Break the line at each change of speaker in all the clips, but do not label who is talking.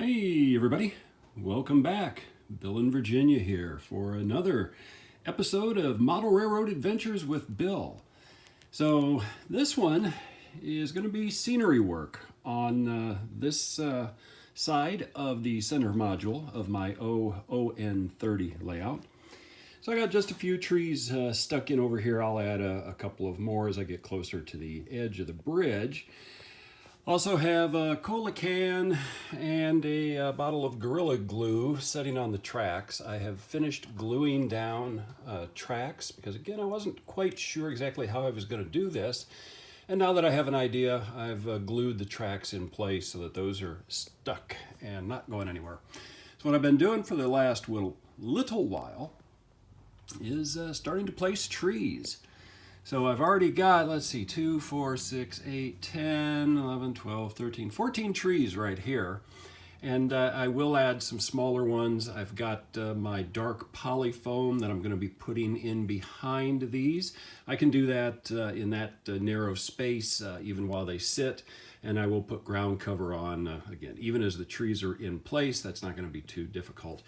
Hey everybody, welcome back. Bill in Virginia here for another episode of Model Railroad Adventures with Bill. So this one is going to be scenery work on this side of the center module of my On30 layout. So I got just a few trees stuck in over here. I'll add a couple of more as I get closer to the edge of the bridge. Also have a cola can and a bottle of Gorilla Glue sitting on the tracks. I have finished gluing down tracks because, again, I wasn't quite sure exactly how I was going to do this. And now that I have an idea, I've glued the tracks in place so that those are stuck and not going anywhere. So what I've been doing for the last little while is starting to place trees. So I've already got, let's see, 2, 4, 6, 8, 10, 11, 12, 13, 14 trees right here. And I will add some smaller ones. I've got my dark poly foam that I'm going to be putting in behind these. I can do that in that narrow space even while they sit. And I will put ground cover on, again, even as the trees are in place. That's not going to be too difficult.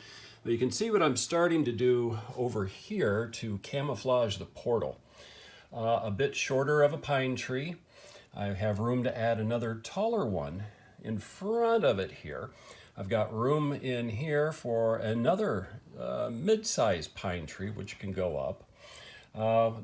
But you can see what I'm starting to do over here to camouflage the portal. A bit shorter of a pine tree. I have room to add another taller one in front of it here. I've got room in here for another mid-sized pine tree, which can go up.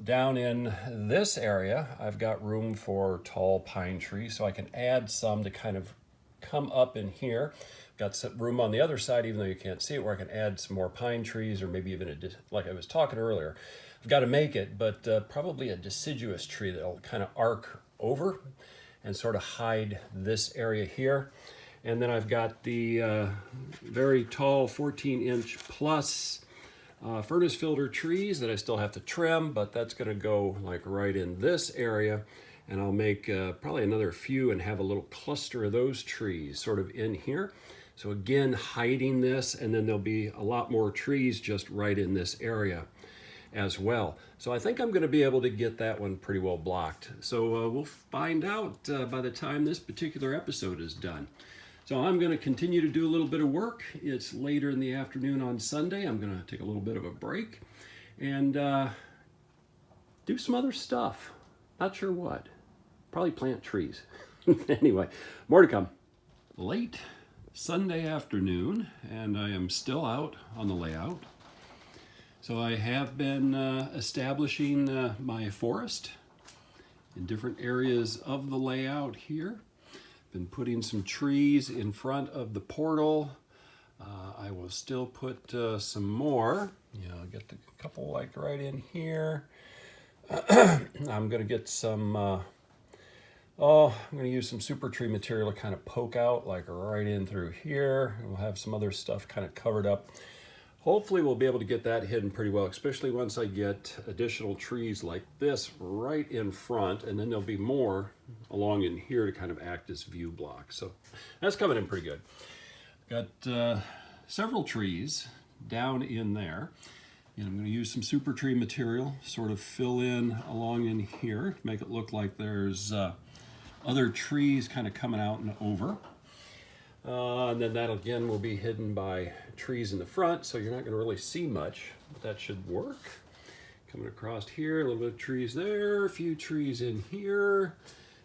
Down in this area, I've got room for tall pine trees, so I can add some to kind of come up in here. Got some room on the other side, even though you can't see it, where I can add some more pine trees, or maybe even, like I was talking earlier, I've got to make it, but probably a deciduous tree that'll kind of arc over and sort of hide this area here. And then I've got the very tall 14-inch plus furnace filter trees that I still have to trim, but that's going to go like right in this area. And I'll make probably another few and have a little cluster of those trees sort of in here. So again, hiding this, and then there'll be a lot more trees just right in this area as well. So I think I'm going to be able to get that one pretty well blocked. So we'll find out by the time this particular episode is done. So I'm going to continue to do a little bit of work. It's later in the afternoon on Sunday. I'm going to take a little bit of a break and do some other stuff. Not sure what. Probably plant trees. Anyway, more to come. Late Sunday afternoon, and I am still out on the layout. So I have been establishing my forest in different areas of the layout here. Been putting some trees in front of the portal. I will still put some more. I'll get a couple like right in here. I'm going to get some, I'm going to use some super tree material to kind of poke out like right in through here. We'll have some other stuff kind of covered up. Hopefully we'll be able to get that hidden pretty well, especially once I get additional trees like this right in front, and then there'll be more along in here to kind of act as view blocks. So that's coming in pretty good. Got several trees down in there, and I'm going to use some super tree material, sort of fill in along in here, make it look like there's other trees kind of coming out and over. And then that again will be hidden by trees in the front, so you're not going to really see much, but that should work. Coming across here, a little bit of trees there, a few trees in here,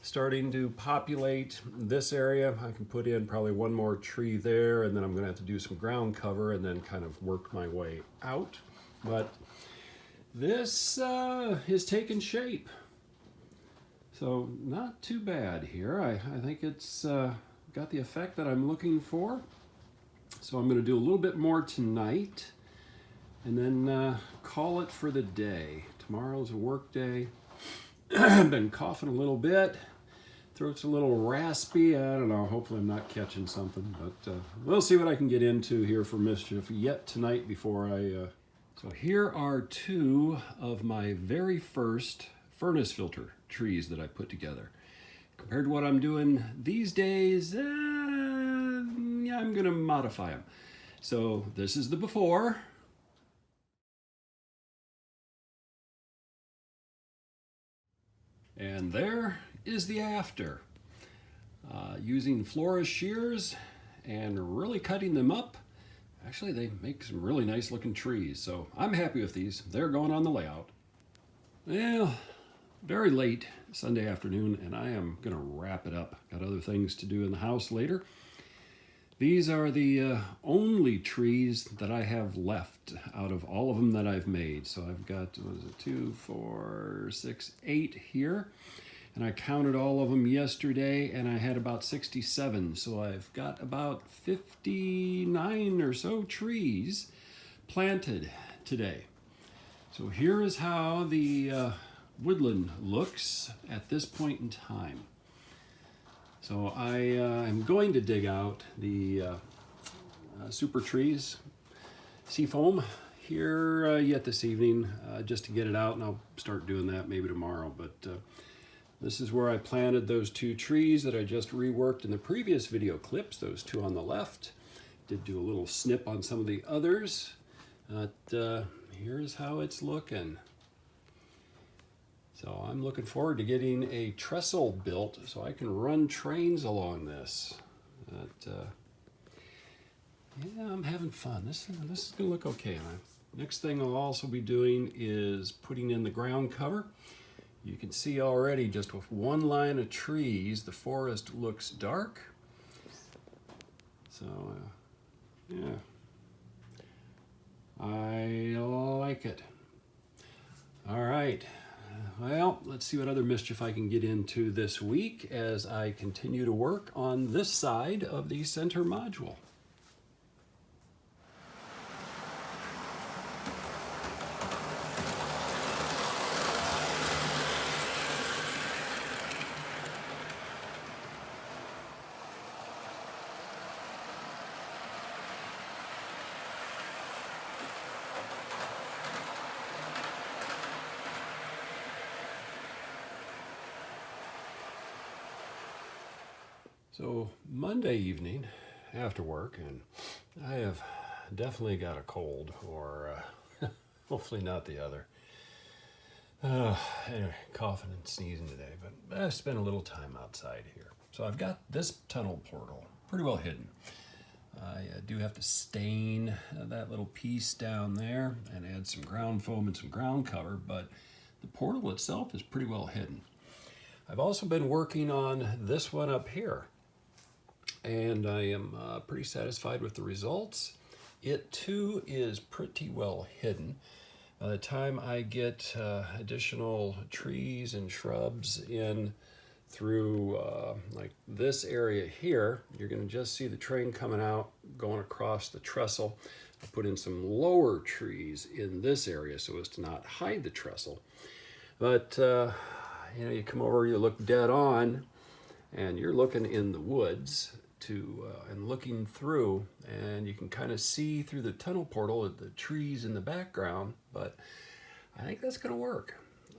starting to populate this area. I can put in probably one more tree there, and then I'm going to have to do some ground cover and then kind of work my way out. But this is taking shape. So not too bad here. I think it's got the effect that I'm looking for. So I'm going to do a little bit more tonight and then call it for the day. Tomorrow's a work day. I've been coughing a little bit. Throat's a little raspy. I don't know. Hopefully I'm not catching something, but we'll see what I can get into here for mischief yet tonight before I... So here are two of my very first furnace filter trees that I put together. Compared to what I'm doing these days, yeah, I'm going to modify them. So this is the before. And there is the after. Using florist shears and really cutting them up. Actually, they make some really nice looking trees, so I'm happy with these. They're going on the layout. Well, very late Sunday afternoon, and I am going to wrap it up. Got other things to do in the house later. These are the only trees that I have left out of all of them that I've made. So I've got, 2, 4, 6, 8 here. And I counted all of them yesterday, and I had about 67. So I've got about 59 or so trees planted today. So here is how the woodland looks at this point in time. So I am going to dig out the super trees seafoam here yet this evening just to get it out, and I'll start doing that maybe tomorrow. But this is where I planted those 2 trees that I just reworked in the previous video clips, those 2 on the left. Did do a little snip on some of the others. But here's how it's looking. So I'm looking forward to getting a trestle built so I can run trains along this. But, yeah, I'm having fun. This is gonna look okay. Next thing I'll also be doing is putting in the ground cover. You can see already just with one line of trees, the forest looks dark. So, yeah, I like it. All right. Well, let's see what other mischief I can get into this week as I continue to work on this side of the center module. So Monday evening after work, and I have definitely got a cold, or hopefully not the other. Anyway, coughing and sneezing today, but I've spent a little time outside here. So I've got this tunnel portal pretty well hidden. I do have to stain that little piece down there and add some ground foam and some ground cover, but the portal itself is pretty well hidden. I've also been working on this one up here, and I am pretty satisfied with the results. It too is pretty well hidden. By the time I get additional trees and shrubs in through like this area here, you're going to just see the train coming out, going across the trestle. I put in some lower trees in this area so as to not hide the trestle. But you know, you come over, you look dead on, and you're looking in the woods and looking through, and you can kind of see through the tunnel portal at the trees in the background. But I think that's going to work.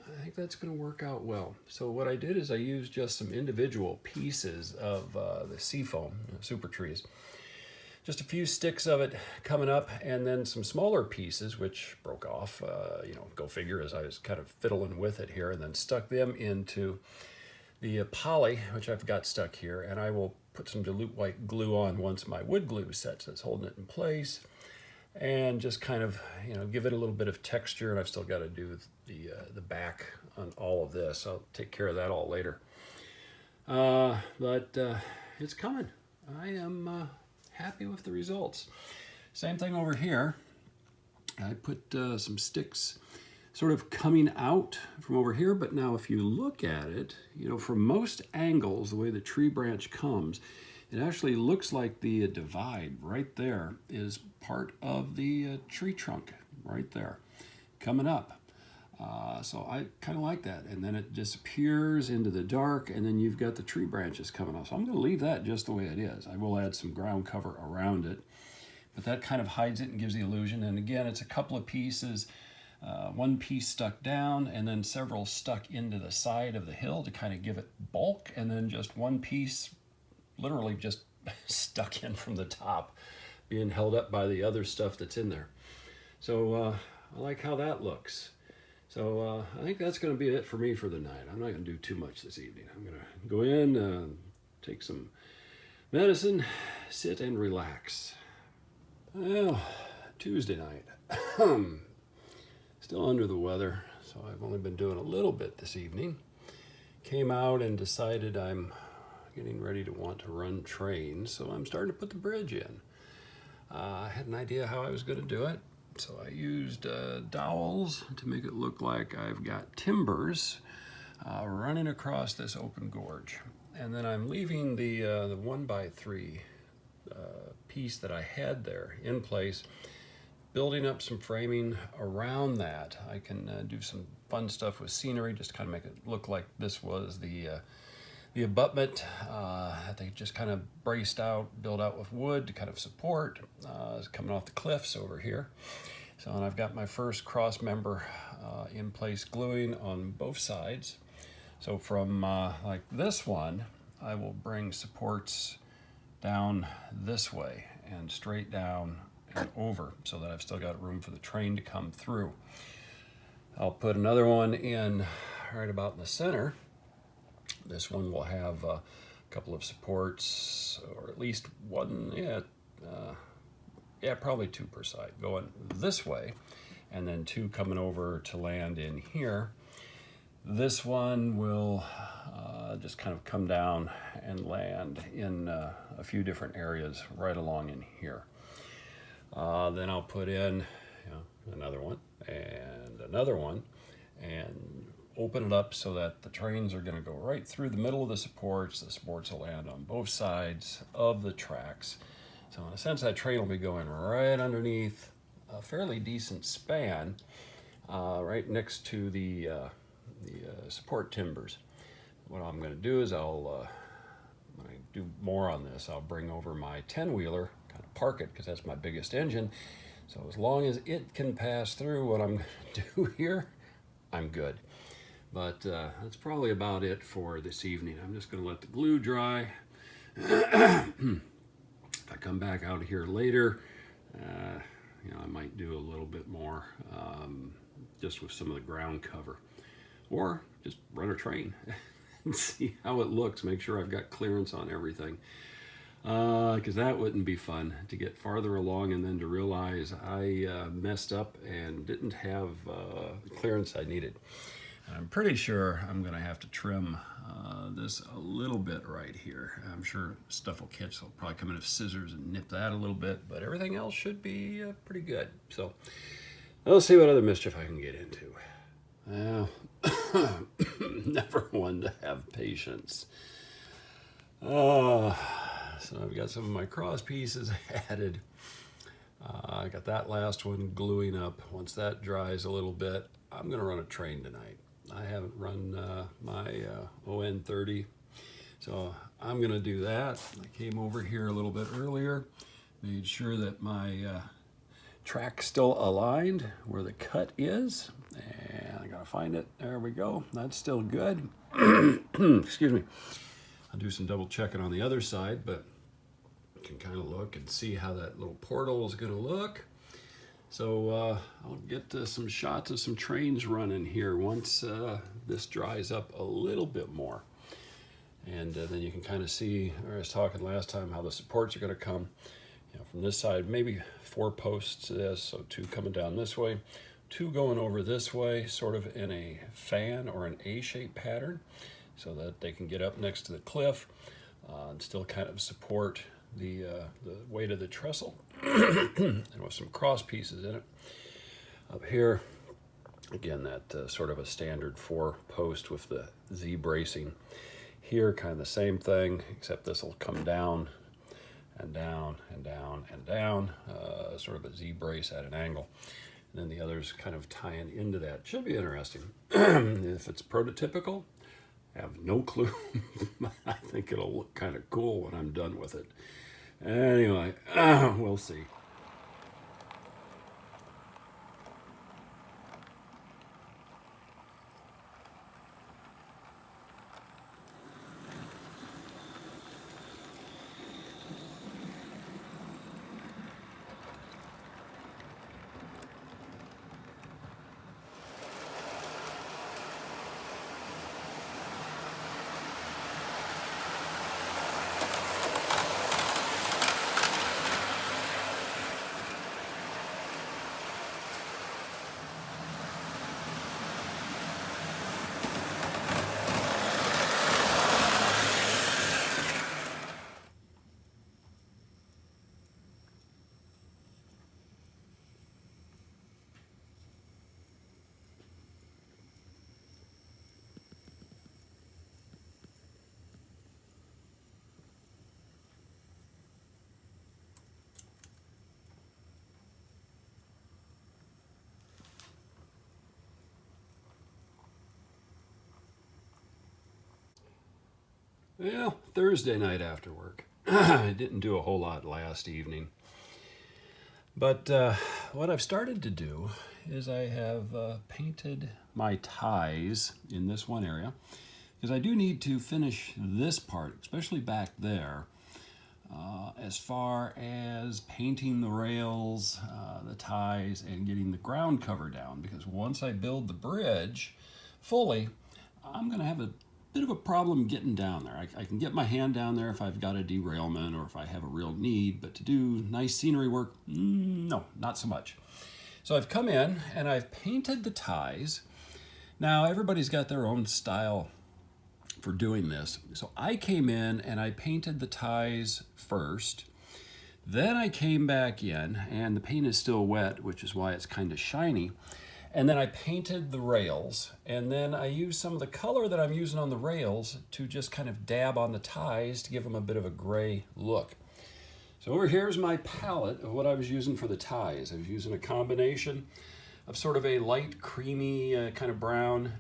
I think that's going to work out well. So what I did is I used just some individual pieces of the seafoam, super trees. Just a few sticks of it coming up, and then some smaller pieces which broke off, you know, go figure, as I was kind of fiddling with it here, and then stuck them into the poly, which I've got stuck here, and I will put some dilute white glue on once my wood glue sets. That's holding it in place, and just kind of, you know, give it a little bit of texture. And I've still got to do the back on all of this. I'll take care of that all later. But it's coming. I am happy with the results. Same thing over here. I put some sticks sort of coming out from over here, but now if you look at it, you know, from most angles, the way the tree branch comes, it actually looks like the divide right there is part of the tree trunk right there coming up. So I kind of like that. And then it disappears into the dark, and then you've got the tree branches coming off. So I'm going to leave that just the way it is. I will add some ground cover around it, but that kind of hides it and gives the illusion. And again, it's a couple of pieces. One piece stuck down, and then several stuck into the side of the hill to kind of give it bulk, and then just one piece literally just stuck in from the top, being held up by the other stuff that's in there. So I like how that looks. So I think that's going to be it for me for the night. I'm not going to do too much this evening. I'm going to go in, take some Medicine, sit and relax. Well, Tuesday night. Still under the weather, so I've only been doing a little bit this evening. Came out and decided I'm getting ready to want to run trains, so I'm starting to put the bridge in. I had an idea how I was going to do it, so I used dowels to make it look like I've got timbers running across this open gorge. And then I'm leaving the 1x3 piece that I had there in place, building up some framing around that. I can do some fun stuff with scenery, just kind of make it look like this was the abutment that they just kind of braced out, built out with wood to kind of support. It's coming off the cliffs over here. So, and I've got my first cross member in place, gluing on both sides. So from like this one, I will bring supports down this way and straight down and over, so that I've still got room for the train to come through. I'll put another one in right about in the center. This one will have a couple of supports, or at least one, probably two per side, going this way, and then two coming over to land in here. This one will just kind of come down and land in a few different areas right along in here. Then I'll put in another one and open it up so that the trains are going to go right through the middle of the supports. The supports will land on both sides of the tracks. So in a sense, that train will be going right underneath a fairly decent span, right next to the support timbers. What I'm going to do is when I do more on this, I'll bring over my 10-wheeler, kind of park it because that's my biggest engine. So as long as it can pass through what I'm going to do here, I'm good. But that's probably about it for this evening. I'm just going to let the glue dry. If I come back out here later, I might do a little bit more just with some of the ground cover. Or just run a train and see how it looks. Make sure I've got clearance on everything. Because that wouldn't be fun, to get farther along and then to realize I messed up and didn't have the clearance I needed. And I'm pretty sure I'm going to have to trim this a little bit right here. I'm sure stuff will catch, so I'll probably come in with scissors and nip that a little bit, but everything else should be pretty good. So I'll see what other mischief I can get into. Well, never one to have patience. So I've got some of my cross pieces added. I got that last one gluing up. Once that dries a little bit, I'm going to run a train tonight. I haven't run my On30, so I'm going to do that. I came over here a little bit earlier, made sure that my track's still aligned where the cut is, and I got to find it. There we go. That's still good. Excuse me. I'll do some double checking on the other side, but you can kind of look and see how that little portal is going to look. So I'll get some shots of some trains running here once this dries up a little bit more. And then you can kind of see, I was talking last time, how the supports are going to come from this side, maybe 4 posts to this, so 2 coming down this way, 2 going over this way, sort of in a fan or an A-shaped pattern, so that they can get up next to the cliff and still kind of support the weight of the trestle, and with some cross pieces in it. Up here, again, that sort of a standard 4 post with the Z bracing. Here, kind of the same thing, except this will come down and down and down and down, sort of a Z brace at an angle. And then the others kind of tying into that. Should be interesting. If it's prototypical, I have no clue. I think it'll look kind of cool when I'm done with it. Anyway, we'll see. Well, Thursday night after work. I didn't do a whole lot last evening. But what I've started to do is I have painted my ties in this one area, because I do need to finish this part, especially back there, as far as painting the rails, the ties, and getting the ground cover down, because once I build the bridge fully, I'm going to have a bit of a problem getting down there. I can get my hand down there if I've got a derailment or if I have a real need, but to do nice scenery work, no, not so much. So I've come in and I've painted the ties. Now everybody's got their own style for doing this. So I came in and I painted the ties first. Then I came back in, and the paint is still wet, which is why it's kind of shiny. And then I painted the rails, and then I used some of the color that I'm using on the rails to just kind of dab on the ties to give them a bit of a gray look. So over here's my palette of what I was using for the ties. I was using a combination of sort of a light creamy kind of brown,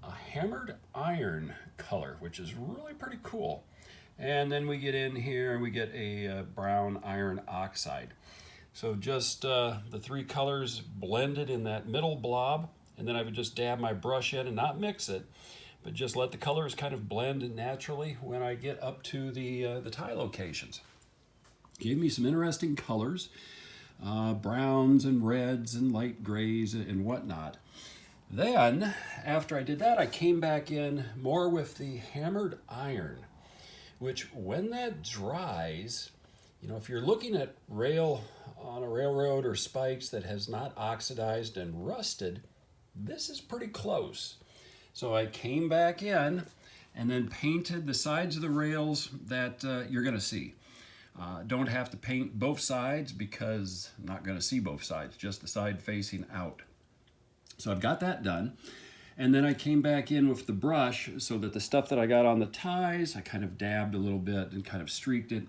a hammered iron color, which is really pretty cool. And then we get in here and we get a brown iron oxide. So just the three colors blended in that middle blob, and then I would just dab my brush in and not mix it, but just let the colors kind of blend naturally when I get up to the tie locations. Gave me some interesting colors, browns and reds and light grays and whatnot. Then, after I did that, I came back in more with the hammered iron, which when that dries, you know, if you're looking at rail on a railroad or spikes that has not oxidized and rusted, this is pretty close. So I came back in and then painted the sides of the rails that you're going to see. Don't have to paint both sides because I'm not going to see both sides, just the side facing out. So I've got that done. And then I came back in with the brush so that the stuff that I got on the ties, I kind of dabbed a little bit and kind of streaked it,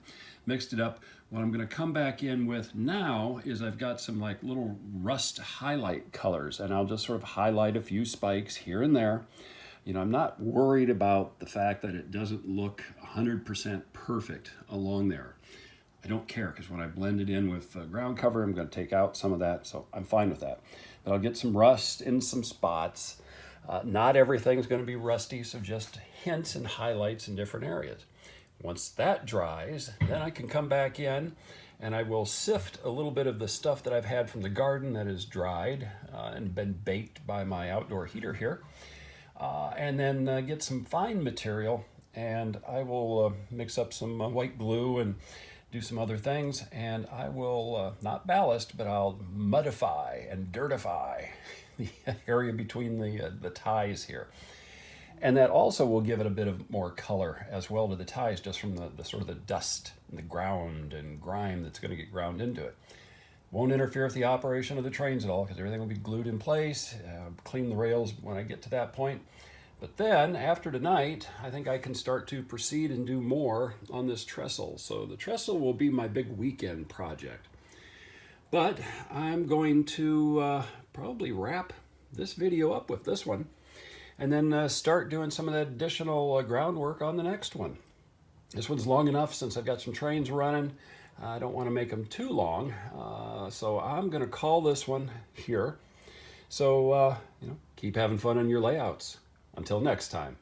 mixed it up. What I'm going to come back in with now is I've got some like little rust highlight colors, and I'll just sort of highlight a few spikes here and there. You know, I'm not worried about the fact that it doesn't look 100% perfect along there. I don't care, because when I blend it in with ground cover, I'm going to take out some of that, so I'm fine with that. But I'll get some rust in some spots. Not everything's going to be rusty, so just hints and highlights in different areas. Once that dries, then I can come back in and I will sift a little bit of the stuff that I've had from the garden that is dried and been baked by my outdoor heater here. And then get some fine material, and I will mix up some white glue and do some other things, and I will not ballast, but I'll mudify and dirtify the area between the ties here. And that also will give it a bit of more color as well to the ties, just from the sort of the dust and the ground and grime that's going to get ground into it. Won't interfere with the operation of the trains at all, because everything will be glued in place. Clean the rails when I get to that point. But then, after tonight, I think I can start to proceed and do more on this trestle. So the trestle will be my big weekend project. But I'm going to probably wrap this video up with this one, and then start doing some of that additional groundwork on the next one. This one's long enough since I've got some trains running. I don't want to make them too long, so I'm going to call this one here. So, keep having fun on your layouts. Until next time.